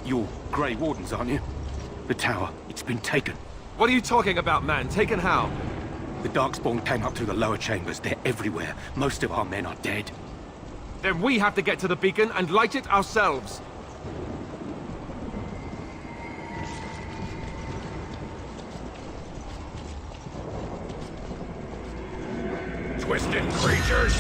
You're Grey Wardens, aren't you? The tower, it's been taken. What are you talking about, man? Taken how? The Darkspawn came up through the lower chambers. They're everywhere. Most of our men are dead. Then we have to get to the beacon and light it ourselves. Twisted creatures!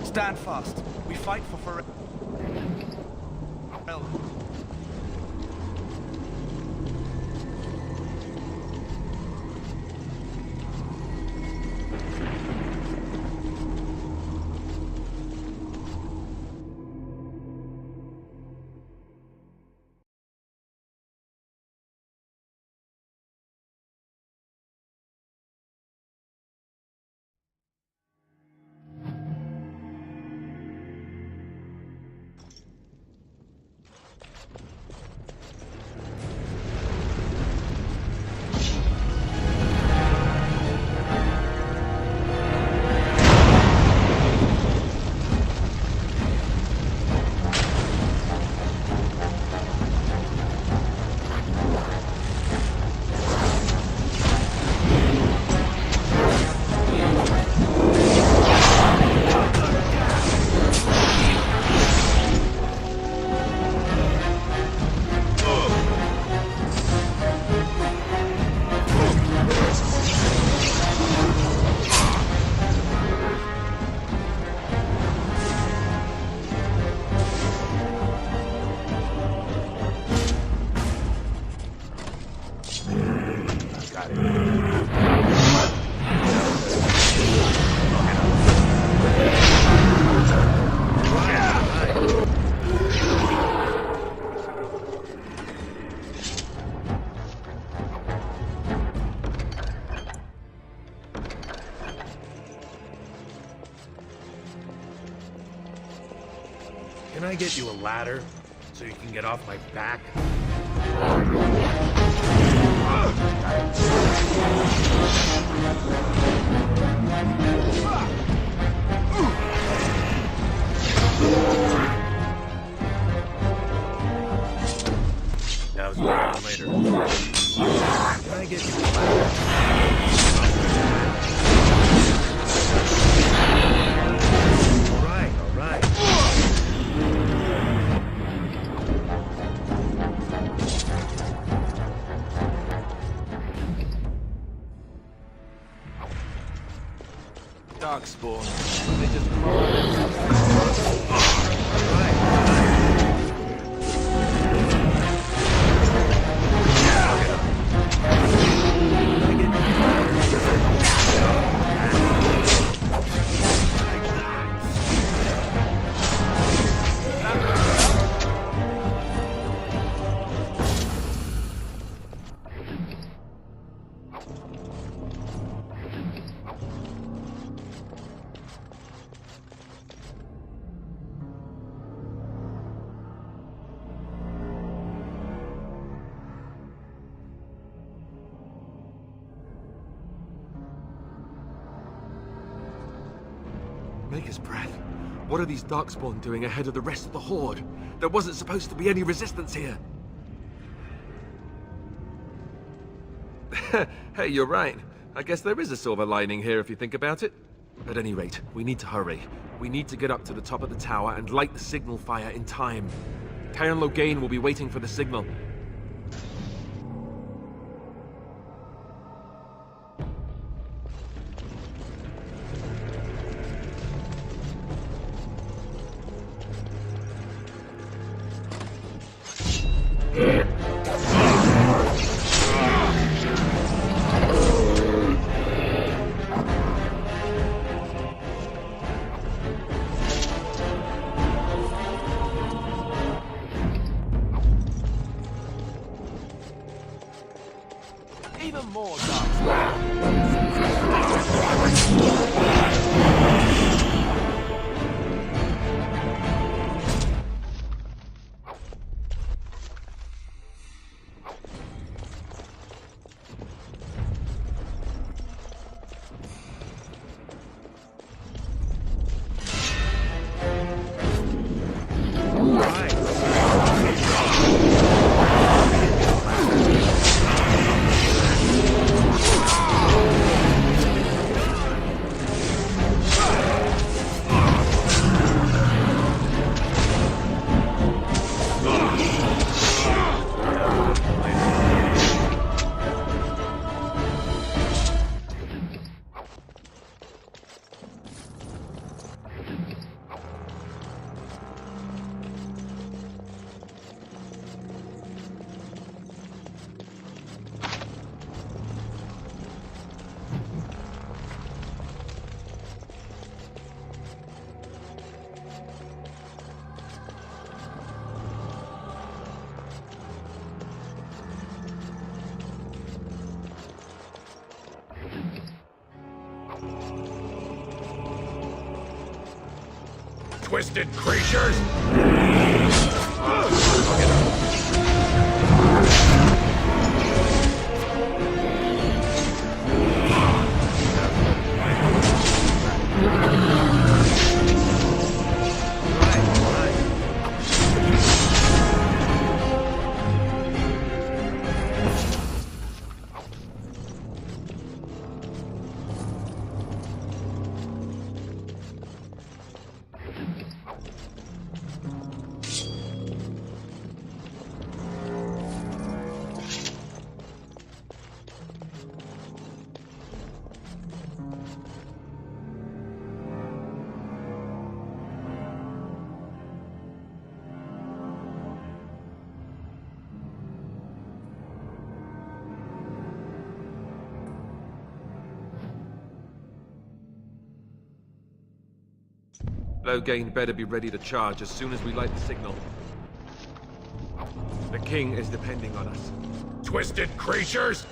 Stand fast. We fight for forever. Can I get you a ladder so you can get off my back? That was later. Can I get you a ladder? All right. Maker's breath. What are these Darkspawn doing ahead of the rest of the Horde? There wasn't supposed to be any resistance here. Hey, you're right. I guess there is a silver lining here if you think about it. At any rate, we need to hurry. We need to get up to the top of the tower and light the signal fire in time. Cairn Logain will be waiting for the signal. Even more dark. Twisted creatures! Logain better be ready to charge as soon as we light the signal. The king is depending on us. Twisted creatures!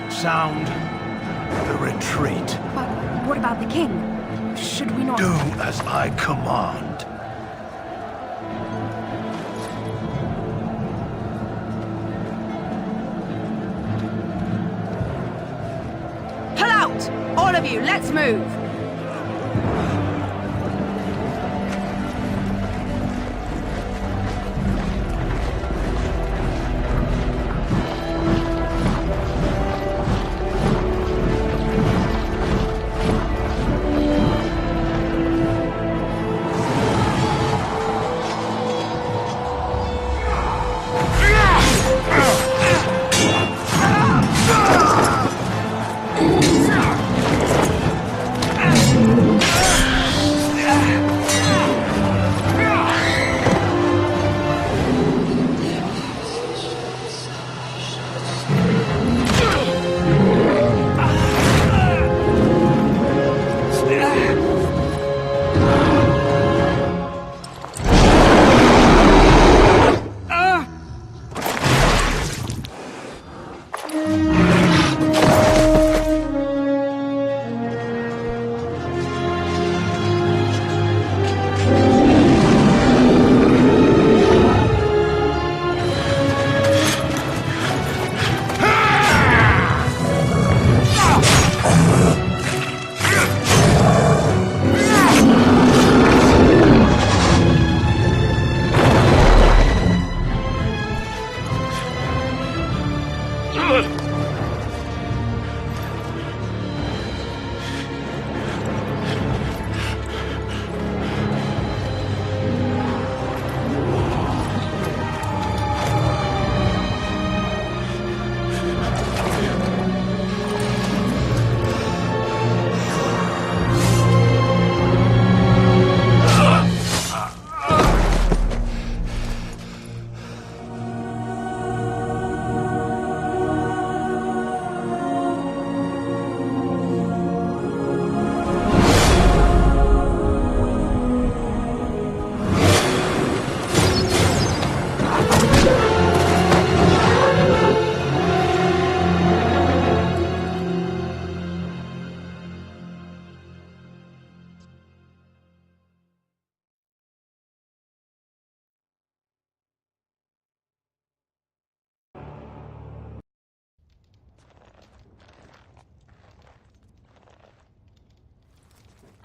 Sound the retreat. But what about the king? Should we not... Do as I command. Pull out! All of you, let's move!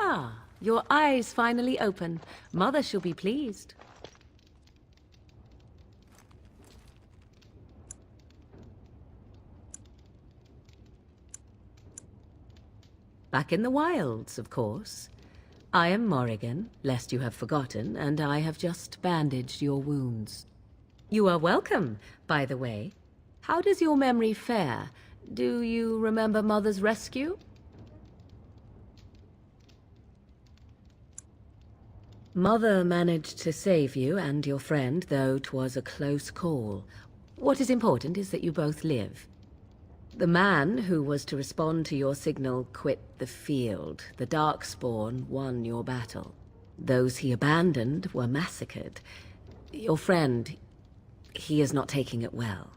Ah, your eyes finally open. Mother shall be pleased. Back in the wilds, of course. I am Morrigan, lest you have forgotten, and I have just bandaged your wounds. You are welcome, by the way. How does your memory fare? Do you remember Mother's rescue? Mother managed to save you and your friend, though 'twas a close call. What is important is that you both live. The man who was to respond to your signal quit the field. The Darkspawn won your battle. Those he abandoned were massacred. Your friend, he is not taking it well.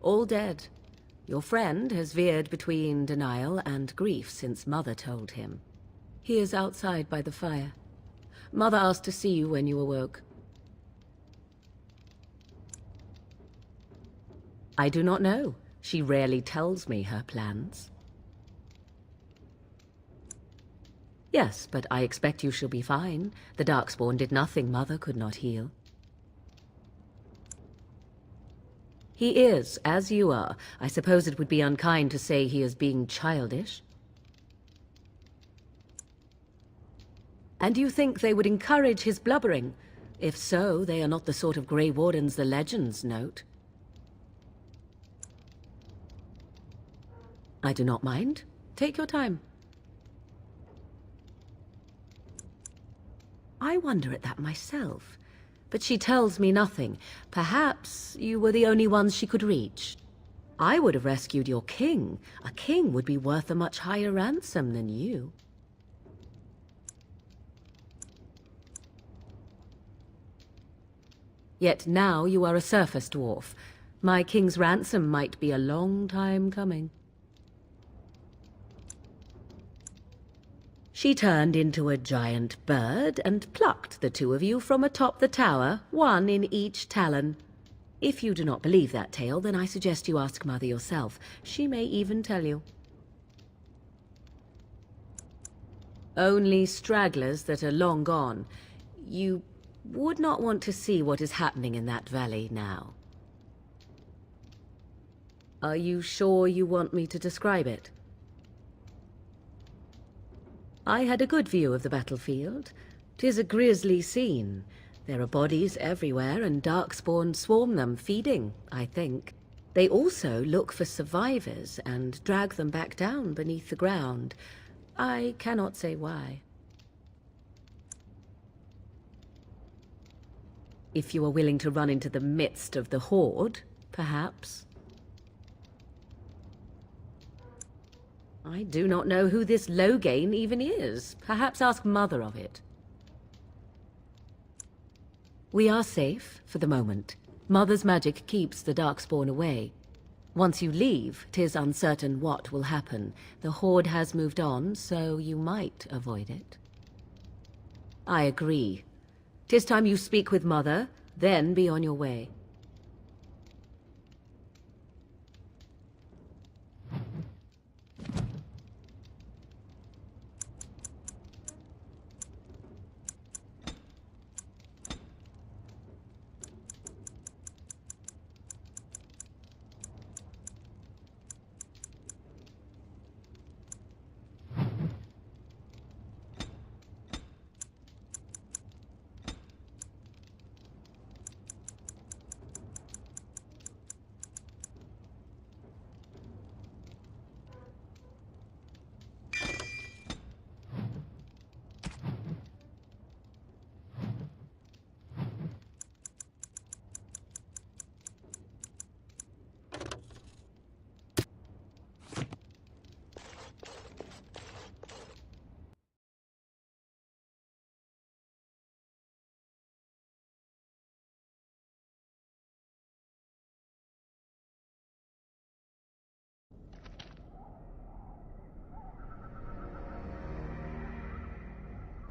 All dead. Your friend has veered between denial and grief since Mother told him. He is outside by the fire. Mother asked to see you when you awoke. I do not know. She rarely tells me her plans. Yes, but I expect you shall be fine. The Darkspawn did nothing Mother could not heal. He is, as you are. I suppose it would be unkind to say he is being childish. And you think they would encourage his blubbering? If so, they are not the sort of Grey Wardens the legends note. I do not mind. Take your time. I wonder at that myself. But she tells me nothing. Perhaps you were the only ones she could reach. I would have rescued your king. A king would be worth a much higher ransom than you. Yet now you are a surface dwarf. My king's ransom might be a long time coming. She turned into a giant bird and plucked the two of you from atop the tower, one in each talon. If you do not believe that tale, then I suggest you ask Mother yourself. She may even tell you. Only stragglers that are long gone. You would not want to see what is happening in that valley now. Are you sure you want me to describe it? I had a good view of the battlefield. 'Tis a grisly scene. There are bodies everywhere, and Darkspawn swarm them, feeding, I think. They also look for survivors and drag them back down beneath the ground. I cannot say why. If you are willing to run into the midst of the horde, perhaps. I do not know who this Loghain even is. Perhaps ask Mother of it. We are safe, for the moment. Mother's magic keeps the Darkspawn away. Once you leave, 'tis uncertain what will happen. The horde has moved on, so you might avoid it. I agree. 'Tis time you speak with Mother, then be on your way.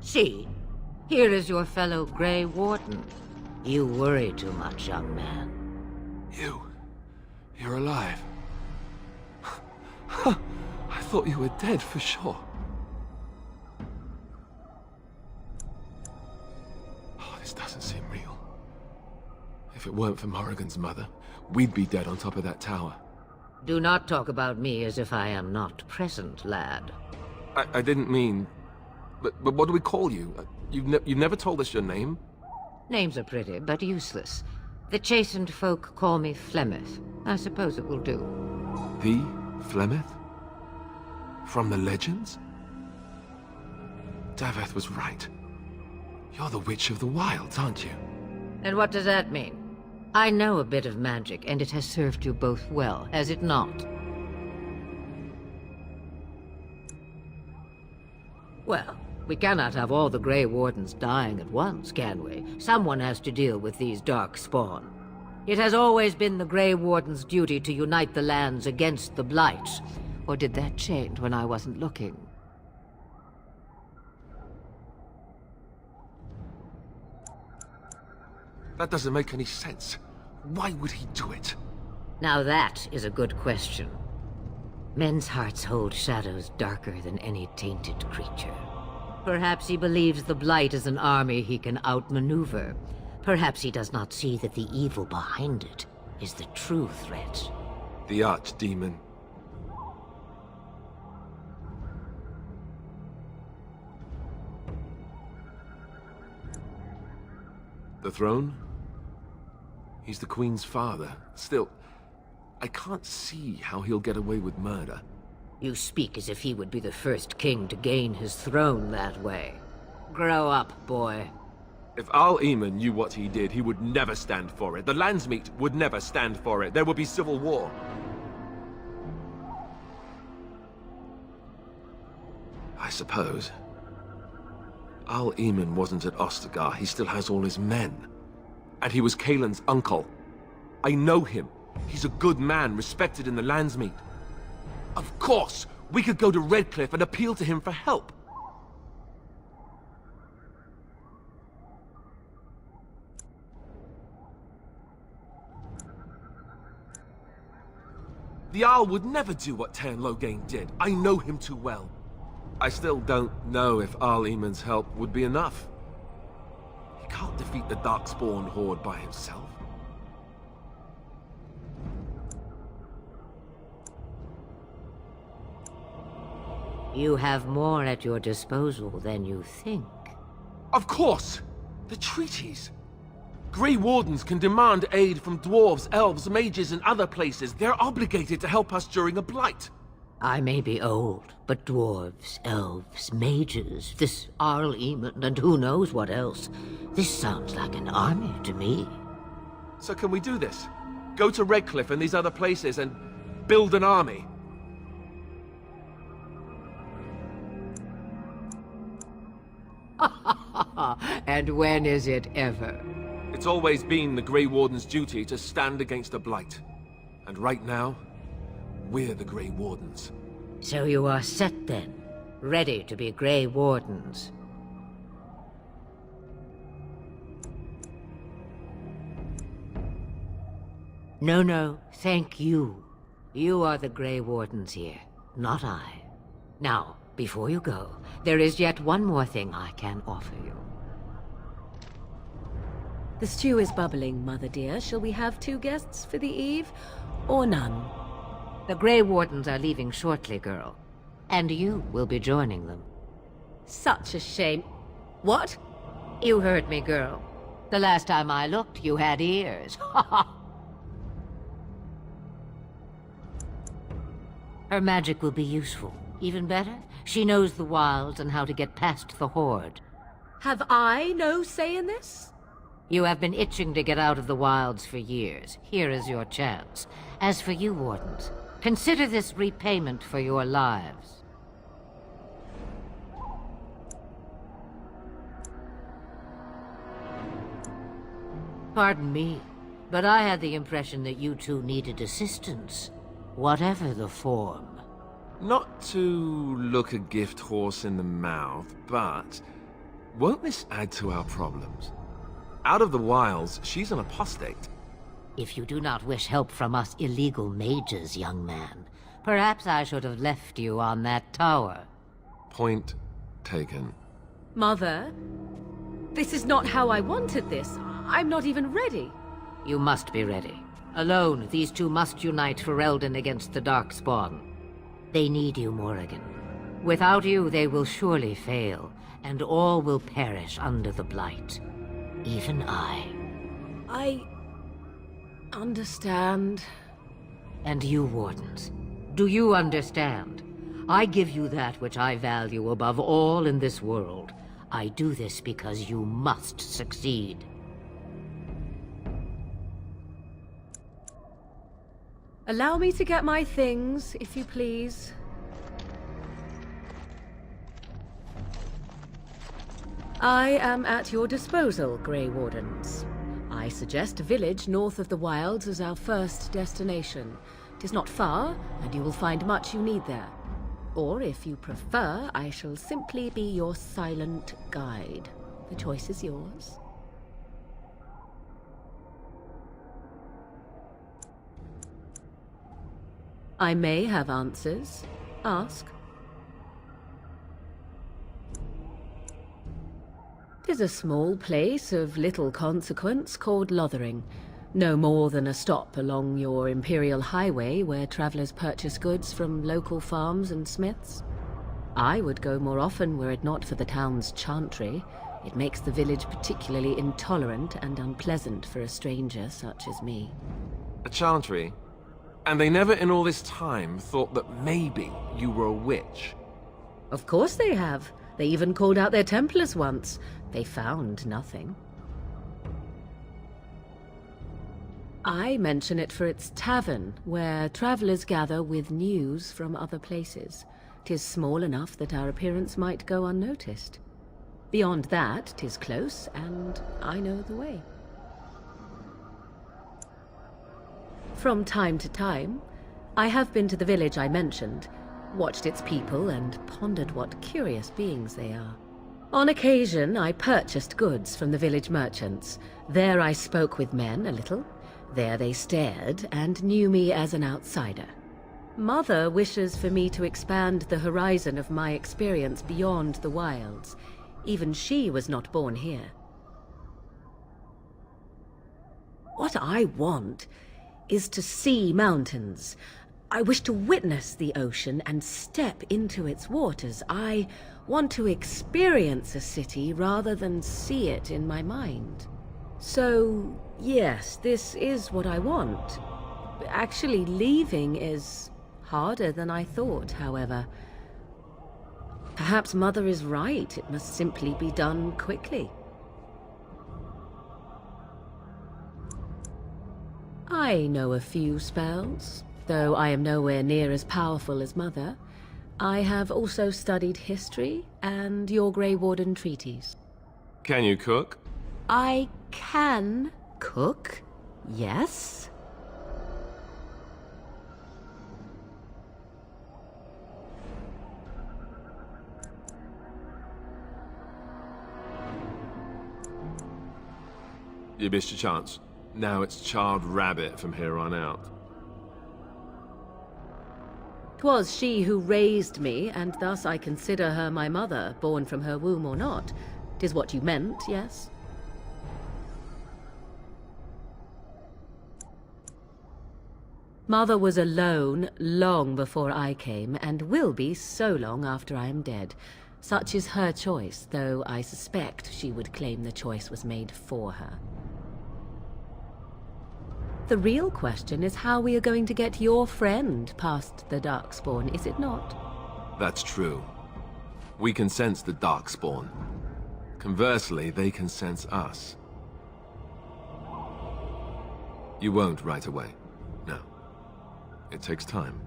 See, here is your fellow Grey Warden. You worry too much, young man. You're alive. I thought you were dead for sure. Oh, this doesn't seem real. If it weren't for Morrigan's mother, we'd be dead on top of that tower. Do not talk about me as if I am not present, lad. I didn't mean... But what do we call you? You've never told us your name? Names are pretty, but useless. The chastened folk call me Flemeth. I suppose it will do. The Flemeth? From the legends? Daveth was right. You're the Witch of the Wilds, aren't you? And what does that mean? I know a bit of magic, and it has served you both well, has it not? Well, we cannot have all the Grey Wardens dying at once, can we? Someone has to deal with these dark spawn. It has always been the Grey Warden's duty to unite the lands against the Blight. Or did that change when I wasn't looking? That doesn't make any sense. Why would he do it? Now that is a good question. Men's hearts hold shadows darker than any tainted creature. Perhaps he believes the Blight is an army he can outmaneuver. Perhaps he does not see that the evil behind it is the true threat. The Archdemon. The throne? He's the Queen's father. Still, I can't see how he'll get away with murder. You speak as if he would be the first king to gain his throne that way. Grow up, boy. If Al-Eamon knew what he did, he would never stand for it. The Landsmeet would never stand for it. There would be civil war. I suppose. Al-Eamon wasn't at Ostagar. He still has all his men. And he was Kaelin's uncle. I know him. He's a good man, respected in the Landsmeet. Of course, we could go to Redcliffe and appeal to him for help. The Jarl would never do what Tairn Loghain did. I know him too well. I still don't know if Al-Eamon's help would be enough. He can't defeat the Darkspawn horde by himself. You have more at your disposal than you think. Of course! The treaties! Grey Wardens can demand aid from dwarves, elves, mages, and other places. They're obligated to help us during a blight. I may be old, but dwarves, elves, mages, this Al-Eamon, and who knows what else. This sounds like an army to me. So can we do this? Go to Redcliffe and these other places and build an army? And when is it ever? It's always been the Grey Warden's duty to stand against the Blight. And right now, we're the Grey Wardens. So you are set then, ready to be Grey Wardens. No, thank you. You are the Grey Wardens here, not I. Now, before you go, there is yet one more thing I can offer you. The stew is bubbling, Mother dear. Shall we have 2 guests for the eve, or none? The Grey Wardens are leaving shortly, girl. And you will be joining them. Such a shame. What? You heard me, girl. The last time I looked, you had ears. Her magic will be useful. Even better, she knows the wilds and how to get past the Horde. Have I no say in this? You have been itching to get out of the wilds for years. Here is your chance. As for you, Wardens, consider this repayment for your lives. Pardon me, but I had the impression that you two needed assistance, whatever the form. Not to look a gift horse in the mouth, but won't this add to our problems? Out of the wilds, she's an apostate. If you do not wish help from us illegal mages, young man, perhaps I should have left you on that tower. Point taken. Mother, this is not how I wanted this. I'm not even ready. You must be ready. Alone, these two must unite for Eldon against the Darkspawn. They need you, Morrigan. Without you, they will surely fail, and all will perish under the Blight. Even I. I understand. And you, Wardens. Do you understand? I give you that which I value above all in this world. I do this because you must succeed. Allow me to get my things, if you please. I am at your disposal, Grey Wardens. I suggest a village north of the Wilds as our first destination. 'Tis not far, and you will find much you need there. Or, if you prefer, I shall simply be your silent guide. The choice is yours. I may have answers. Ask. 'Tis a small place of little consequence called Lothering. No more than a stop along your Imperial Highway where travelers purchase goods from local farms and smiths. I would go more often were it not for the town's chantry. It makes the village particularly intolerant and unpleasant for a stranger such as me. A chantry? And they never in all this time thought that maybe you were a witch? Of course they have. They even called out their Templars once. They found nothing. I mention it for its tavern, where travelers gather with news from other places. 'Tis small enough that our appearance might go unnoticed. Beyond that, 'tis close, and I know the way. From time to time, I have been to the village I mentioned, watched its people, and pondered what curious beings they are. On occasion, I purchased goods from the village merchants. There I spoke with men a little. There they stared and knew me as an outsider. Mother wishes for me to expand the horizon of my experience beyond the wilds. Even she was not born here. What I want is to see mountains. I wish to witness the ocean and step into its waters. I want to experience a city rather than see it in my mind. So, yes, this is what I want. Actually, leaving is harder than I thought, however. Perhaps Mother is right. It must simply be done quickly. I know a few spells, though I am nowhere near as powerful as Mother. I have also studied history and your Grey Warden treaties. Can you cook? I can cook, yes. You missed your chance. Now it's charred rabbit from here on out. 'Twas she who raised me, and thus I consider her my mother, born from her womb or not. 'Tis what you meant, yes? Mother was alone long before I came, and will be so long after I am dead. Such is her choice, though I suspect she would claim the choice was made for her. The real question is how we are going to get your friend past the Darkspawn, is it not? That's true. We can sense the Darkspawn. Conversely, they can sense us. You won't right away. No. It takes time.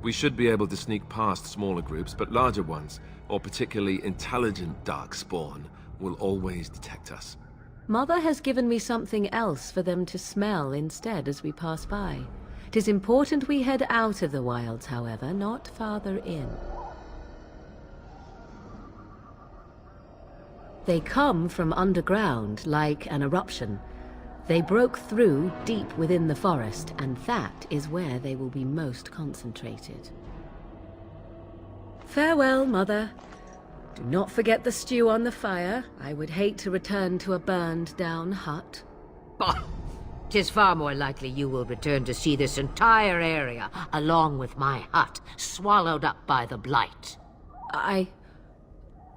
We should be able to sneak past smaller groups, but larger ones, or particularly intelligent Darkspawn, will always detect us. Mother has given me something else for them to smell instead as we pass by. 'Tis important we head out of the wilds, however, not farther in. They come from underground, like an eruption. They broke through deep within the forest, and that is where they will be most concentrated. Farewell, Mother. Do not forget the stew on the fire. I would hate to return to a burned-down hut. Bah! 'Tis far more likely you will return to see this entire area, along with my hut, swallowed up by the Blight.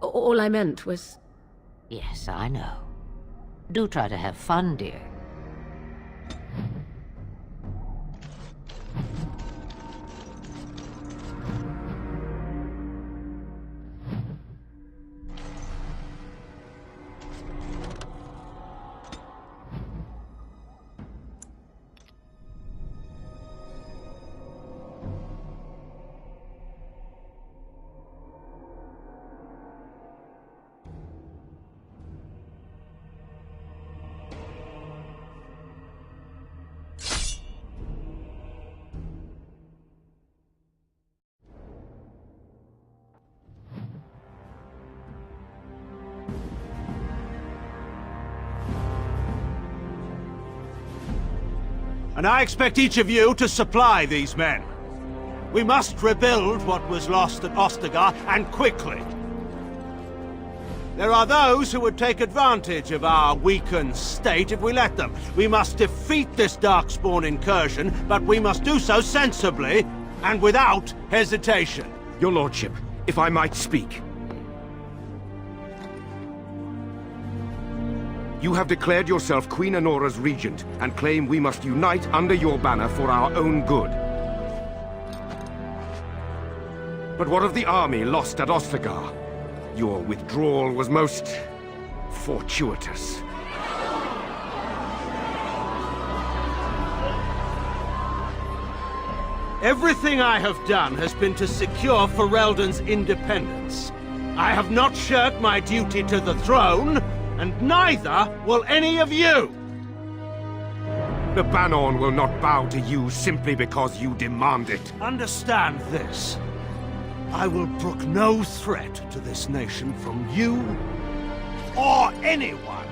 All I meant was... Yes, I know. Do try to have fun, dear. And I expect each of you to supply these men. We must rebuild what was lost at Ostagar, and quickly. There are those who would take advantage of our weakened state if we let them. We must defeat this Darkspawn incursion, but we must do so sensibly and without hesitation. Your lordship, if I might speak. You have declared yourself Queen Honora's regent, and claim we must unite under your banner for our own good. But what of the army lost at Ostagar? Your withdrawal was most... fortuitous. Everything I have done has been to secure Ferelden's independence. I have not shirked my duty to the throne, and neither will any of you! The Banorn will not bow to you simply because you demand it. Understand this. I will brook no threat to this nation from you or anyone.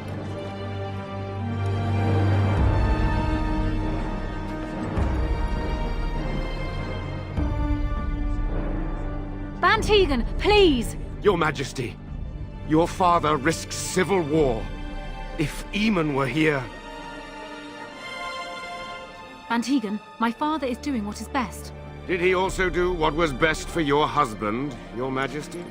Bantegan, please! Your Majesty, your father risks civil war. If Eamon were here... Bantegan, my father is doing what is best. Did he also do what was best for your husband, your Majesty?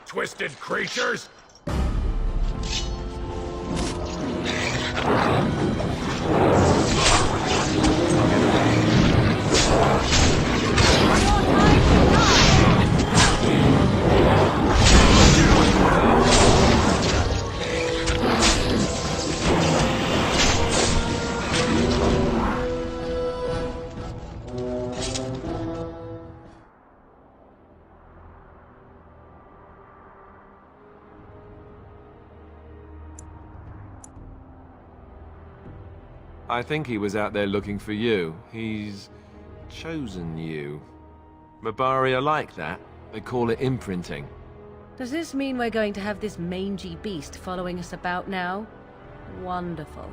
Twisted creatures! I think he was out there looking for you. He's chosen you. Mabari are like that. They call it imprinting. Does this mean we're going to have this mangy beast following us about now? Wonderful.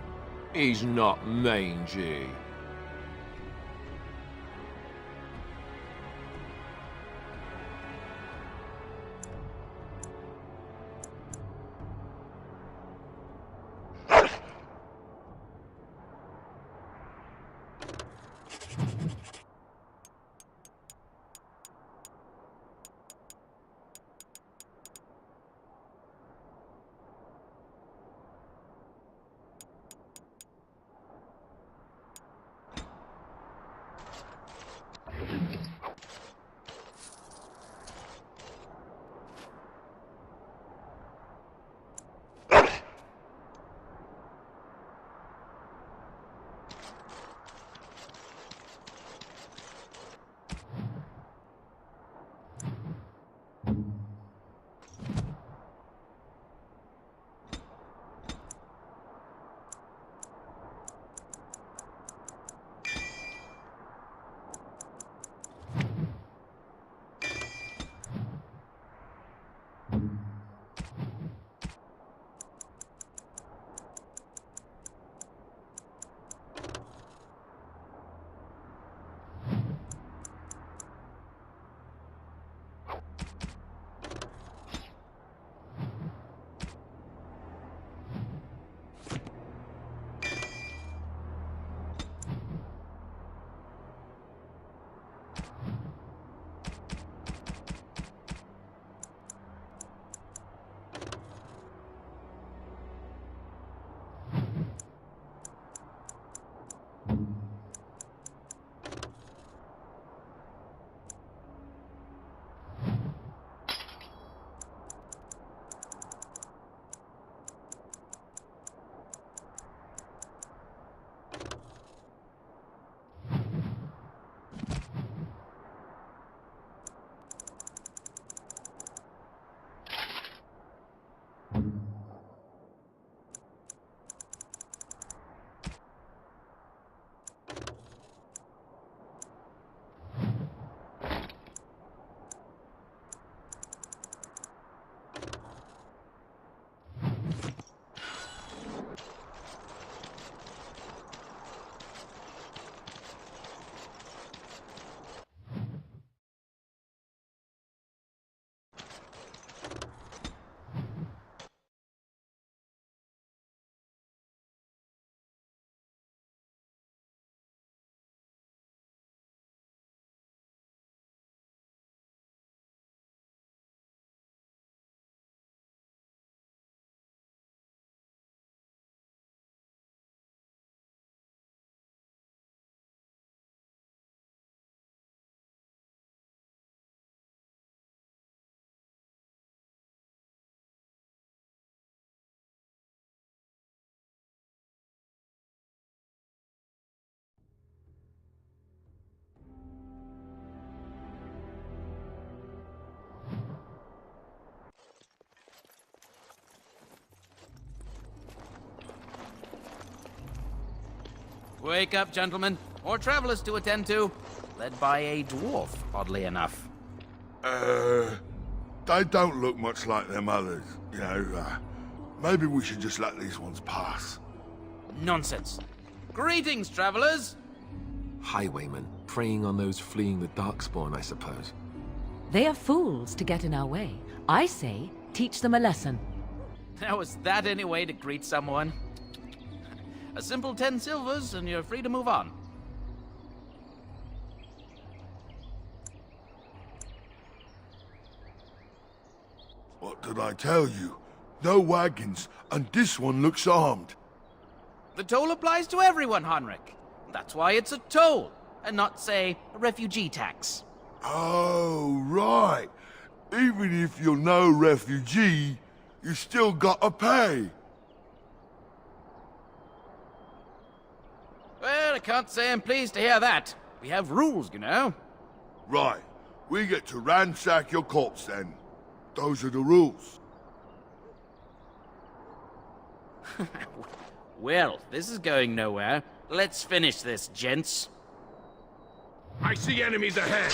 He's not mangy. Wake up, gentlemen. More travelers to attend to. Led by a dwarf, oddly enough. They don't look much like them others, you know. Maybe we should just let these ones pass. Nonsense. Greetings, travelers. Highwaymen, preying on those fleeing the Darkspawn, I suppose. They are fools to get in our way. I say, teach them a lesson. Now, is that any way to greet someone? A simple 10 silvers, and you're free to move on. What did I tell you? No wagons, and this one looks armed. The toll applies to everyone, Henrik. That's why it's a toll, and not, say, a refugee tax. Oh, right. Even if you're no refugee, you still gotta pay. Well, I can't say I'm pleased to hear that. We have rules, you know. Right. We get to ransack your corpse then. Those are the rules. Well, this is going nowhere. Let's finish this, gents. I see enemies ahead!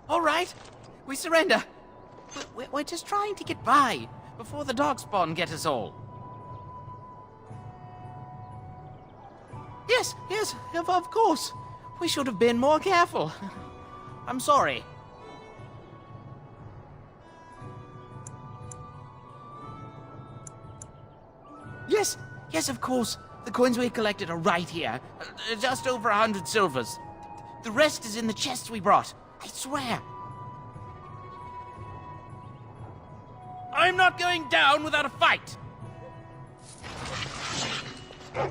All right, we surrender. We're just trying to get by before the Darkspawn get us all. Yes, of course. We should have been more careful. I'm sorry. Yes, of course. The coins we collected are right here. Just over 100 silvers. The rest is in the chests we brought. I swear. I'm not going down without a fight. Get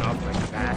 off my back.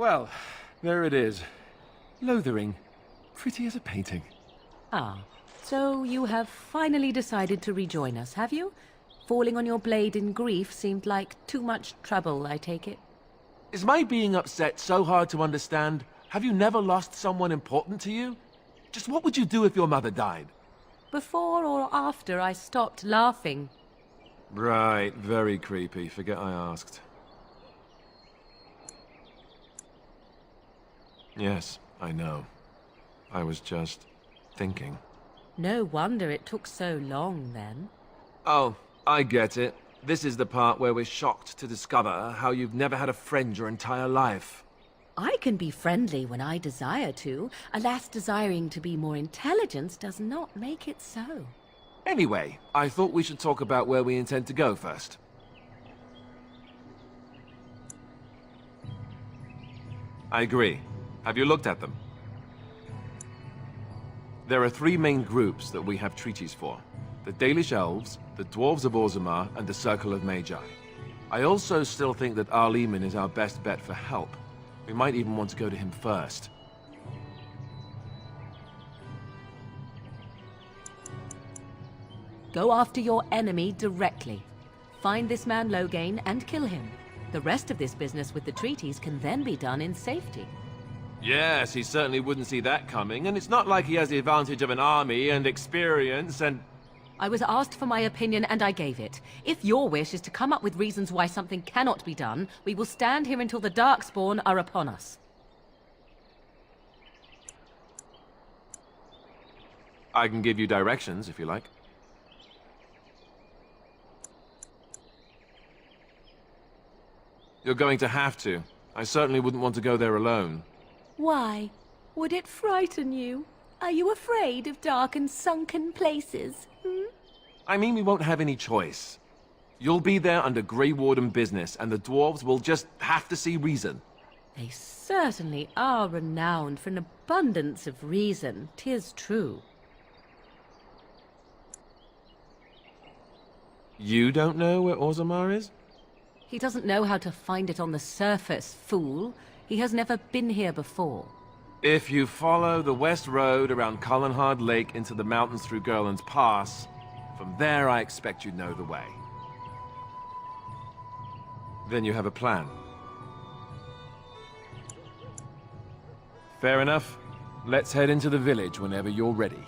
Well, there it is. Lothering. Pretty as a painting. Ah, so you have finally decided to rejoin us, have you? Falling on your blade in grief seemed like too much trouble, I take it. Is my being upset so hard to understand? Have you never lost someone important to you? Just what would you do if your mother died? Before or after I stopped laughing. Right, very creepy. Forget I asked. Yes, I know. I was just thinking. No wonder it took so long, then. Oh, I get it. This is the part where we're shocked to discover how you've never had a friend your entire life. I can be friendly when I desire to. Alas, desiring to be more intelligent does not make it so. Anyway, I thought we should talk about where we intend to go first. I agree. Have you looked at them? There are 3 main groups that we have treaties for. The Dalish Elves, the Dwarves of Orzammar, and the Circle of Magi. I also still think that Arleman is our best bet for help. We might even want to go to him first. Go after your enemy directly. Find this man Loghain and kill him. The rest of this business with the treaties can then be done in safety. Yes, he certainly wouldn't see that coming, and it's not like he has the advantage of an army and experience and... I was asked for my opinion and I gave it. If your wish is to come up with reasons why something cannot be done, we will stand here until the Darkspawn are upon us. I can give you directions, if you like. You're going to have to. I certainly wouldn't want to go there alone. Why? Would it frighten you? Are you afraid of dark and sunken places? I mean, we won't have any choice. You'll be there under Grey Warden business, and the dwarves will just have to see reason. They certainly are renowned for an abundance of reason, 'tis true. You don't know where Orzammar is? He doesn't know how to find it on the surface, fool. He has never been here before. If you follow the west road around Cullenhard Lake into the mountains through Gerland's Pass, from there I expect you'd know the way. Then you have a plan. Fair enough. Let's head into the village whenever you're ready.